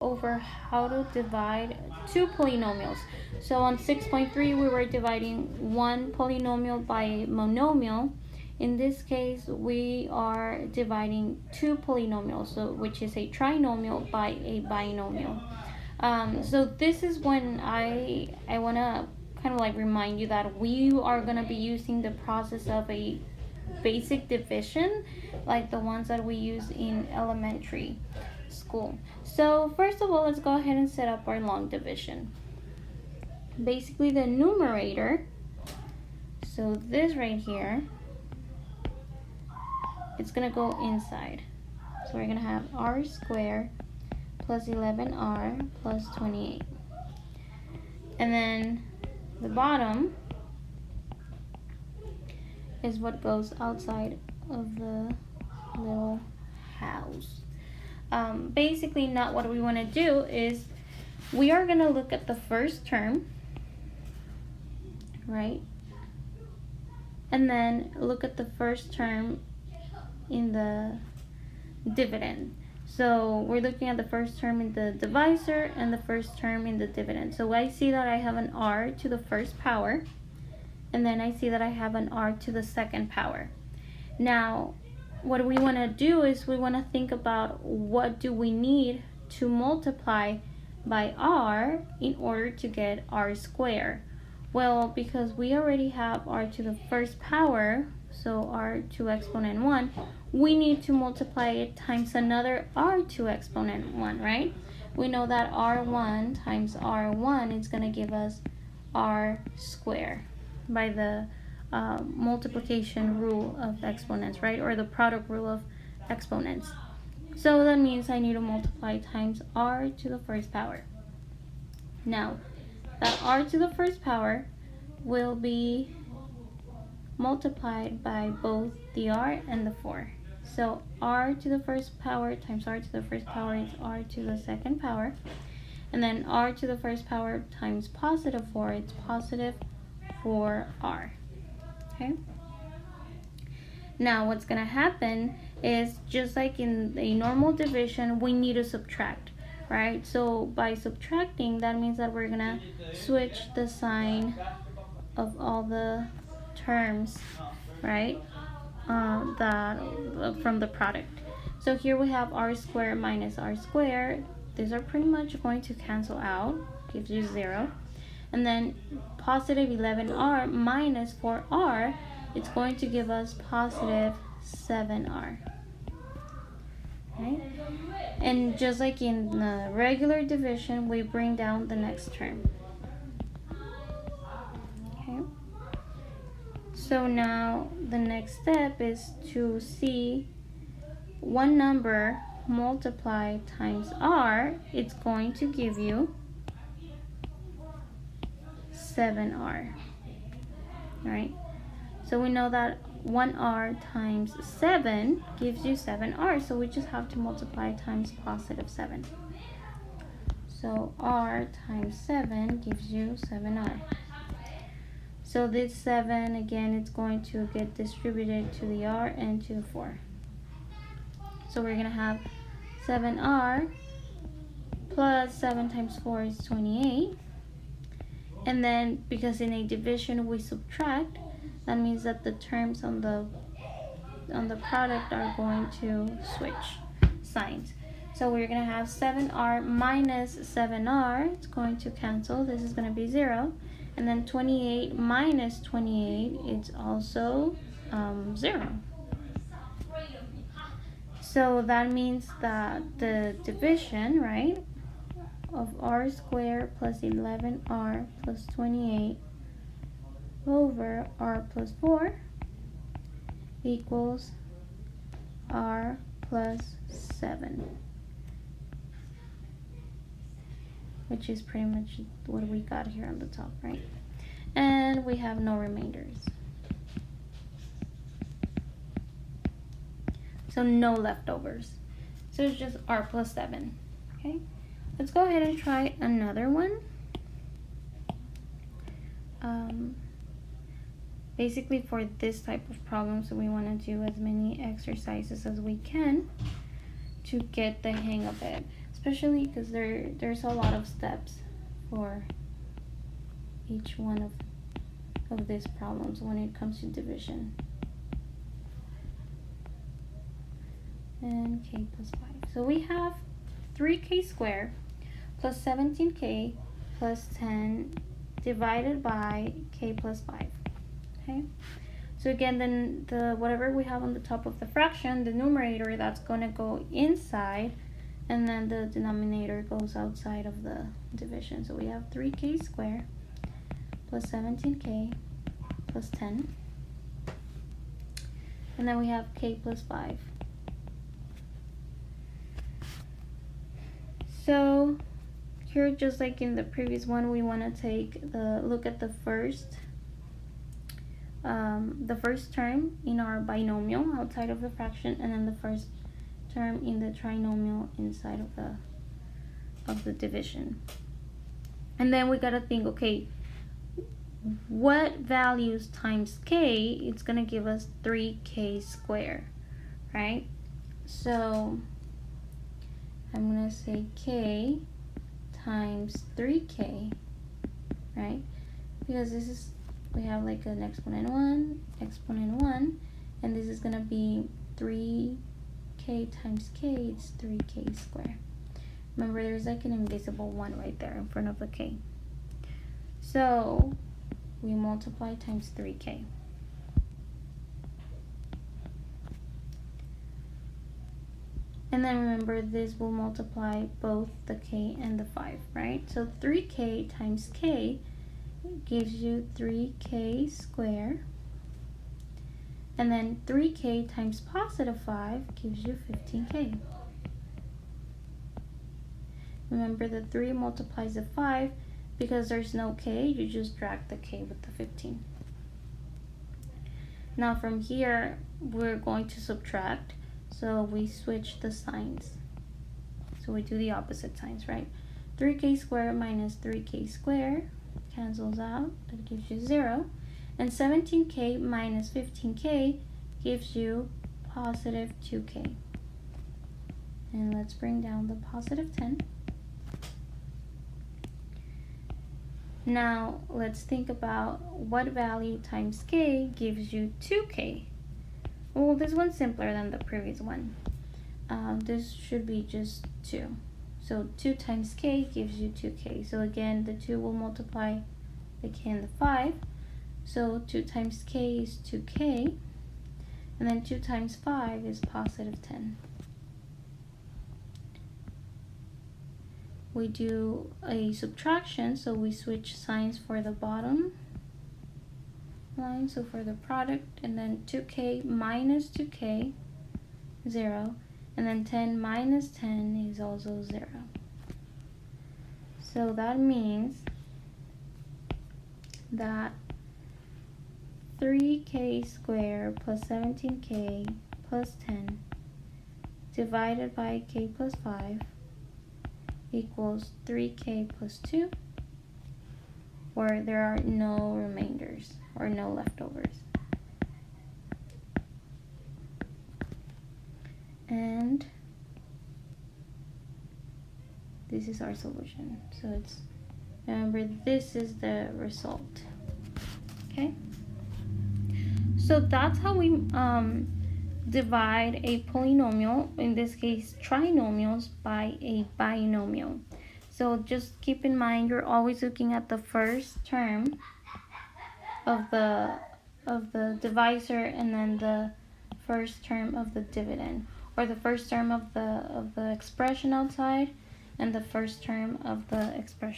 over how to divide two polynomials. So on 6.3 we were dividing one polynomial by a monomial. In this case we are dividing two polynomials, so which is a trinomial by a binomial. So this is when I want to kind of like remind you that we are going to be using the process of a basic division, like the ones that we use in elementary school. So first of all, let's go ahead and set up our long division. Basically the numerator, so this right here, it's gonna go inside. So we're gonna have r squared plus 11r plus 28. And then the bottom is what goes outside of the little house. Basically, not what we want to do is we are going to look at the first term, right? And then look at the first term in the dividend. So we're looking at the first term in the divisor and the first term in the dividend. So I see that I have an r to the first power, and then I see that I have an r to the second power. Now, what we want to do is we want to think about what do we need to multiply by r in order to get r squared. Well, because we already have r to the first power, so r to exponent 1, we need to multiply it times another r to exponent 1, right? We know that r1 times r1 is going to give us r squared by the multiplication rule of exponents, right? Or the product rule of exponents. So that means I need to multiply times r to the first power. Now, that r to the first power will be multiplied by both the r and the 4. So r to the first power times r to the first power is r to the second power. And then r to the first power times positive 4, it's positive 4r. Okay? Now what's going to happen is, just like in a normal division, we need to subtract, right? So by subtracting, that means that we're going to switch the sign of all the terms, right? That from the product. So here we have r squared minus r squared. These are pretty much going to cancel out, gives you 0. And then positive 11r minus 4r, it's going to give us positive 7r. Right? And just like in the regular division, we bring down the next term. Okay. So now the next step is to see one number multiplied times r, it's going to give you 7r, right? So we know that 1r times 7 gives you 7r, so we just have to multiply times positive 7. So r times 7 gives you 7r. So this 7, again, it's going to get distributed to the r and to the 4. So we're going to have 7r plus 7 times 4 is 28. And then, because in a division we subtract, that means that the terms on the product are going to switch signs. So we're going to have 7r minus 7r, it's going to cancel, this is going to be 0. And then 28 minus 28, it's also 0. So that means that the division, right, of r squared plus 11r plus 28 over r plus 4 equals r plus 7, which is pretty much what we got here on the top, right? And we have no remainders. So no leftovers. So it's just r plus 7, okay? Let's go ahead and try another one. Basically for this type of problem, so we want to do as many exercises as we can to get the hang of it. especially because there's a lot of steps for each one of these problems when it comes to division. And k plus 5. So we have 3k squared plus 17k plus 10 divided by k plus 5. Okay? So again, then the whatever we have on the top of the fraction, the numerator, that's going to go inside, and then the denominator goes outside of the division. So we have 3k squared plus 17k plus 10. And then we have k plus 5. So here, just like in the previous one, we want to take the look at the first term in our binomial outside of the fraction, and then the first term in the trinomial inside of the division. And then we gotta think, okay, what values times k? It's gonna give us 3k squared, right? So I'm gonna say k times 3k, right? Because this is, we have like an exponent 1, and this is gonna be 3k times k, it's 3k squared. Remember, there's like an invisible 1 right there in front of the k. So we multiply times 3k. And then remember, this will multiply both the k and the 5, right? So 3k times k gives you 3k squared. And then 3k times positive 5 gives you 15k. Remember, the 3 multiplies the 5. Because there's no k, you just drag the k with the 15. Now from here, we're going to subtract. So we switch the signs. So we do the opposite signs, right? 3k squared minus 3k squared cancels out. That gives you 0. And 17k minus 15k gives you positive 2k. And let's bring down the positive 10. Now let's think about what value times k gives you 2k. Well, this one's simpler than the previous one. This should be just 2. So 2 times k gives you 2k. So again, the 2 will multiply the k and the 5. So 2 times k is 2k. And then 2 times 5 is positive 10. We do a subtraction, so we switch signs for the bottom line. So for the product, and then 2k minus 2k, 0. And then 10 minus 10 is also 0. So that means that 3k squared plus 17k plus 10 divided by k plus 5 equals 3k plus 2, where there are no remainders or no leftovers. And this is our solution. So it's, remember, this is the result. Okay? So that's how we divide a polynomial, in this case trinomials, by a binomial. So just keep in mind, you're always looking at the first term of the divisor, and then the first term of the dividend, or the first term of the expression outside and the first term of the expression